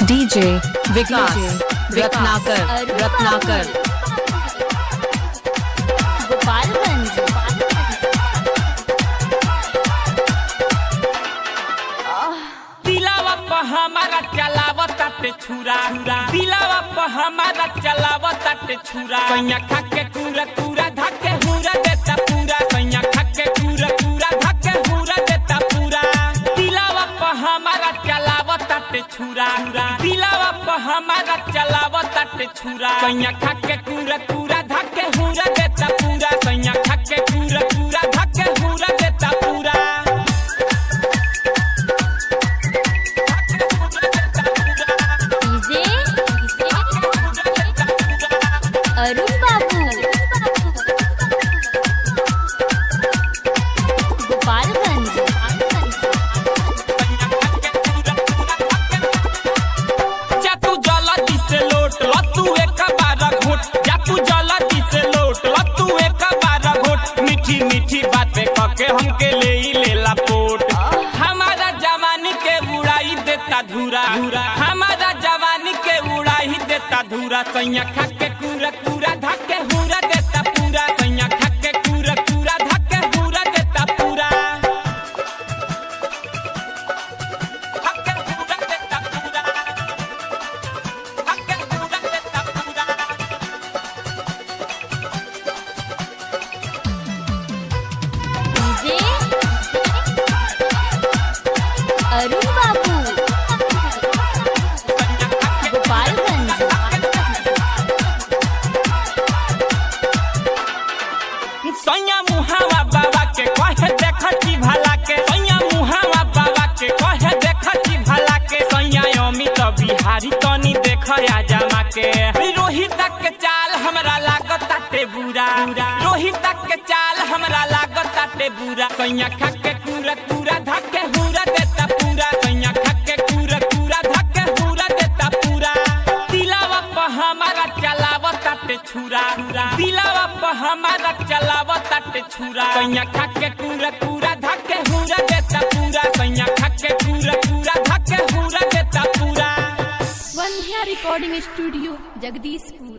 DJ विकास रत्नाकर गोपालगंज। दिलावा पर हमारा चलावत छुरा, दिलावा पर हमारा चलावत छुरा। सैया खाके पूरा पूरा धके हुरा देता पूरा, सैया खाके पूरा पूरा धके हुरा देता पूरा। दिलावा पर हमारा चलावत छुरा, दिलावा पर हमारा चलावत छुरा। सैया खाके पूरा पूरा धके हुरा देता पूरा, सैया खाके पूरा पूरा धके हुरा देता पूरा। अरुण बाबू गोपालगंज। जातू जल्दी से लोट लतू एक बार घोट, जातू जल्दी से लोट लतू एक बार घोट। मीठी मीठी बातें कके हमके ले ही लेला पोट। हमारा जवानी के उड़ाई देता धूरा, हमारा जवानी के उड़ाई देता धूरा। सैया खाके पूरा पूरा धके हुरा देता पूरा, सैया खाके पूरा पूरा धके हुरा देता पूरा। धके हुरा देता पूरा, धके हुरा देता पूरा। डीजे अरुण बाबू गोपालगंज। सैया मुहावा बाबा के कहे देखती भला के, सैया मुहावा बाबा के कहे देखती भला के। सैया अमित बिहारी तनी देख आ जमा के। रोहित के चाल हमरा लागत ताटे बुरा, रोहित के चाल हमरा लागत ताटे बुरा। सैया खाके पूरा पूरा धके हुरा देता पूरा, सैया खाके पूरा पूरा धके हुरा देता पूरा। दिलावा पर हमारा चलावत छुरा, दिलावा पर हमारा चलावत छुरा। सैया खाके पूरा पूरा धके हुरा देता पूरा, सैया खाके पूरा पूरा धके हुरा देता पूरा। वंध्या रिकॉर्डिंग स्टूडियो जगदीशपुर।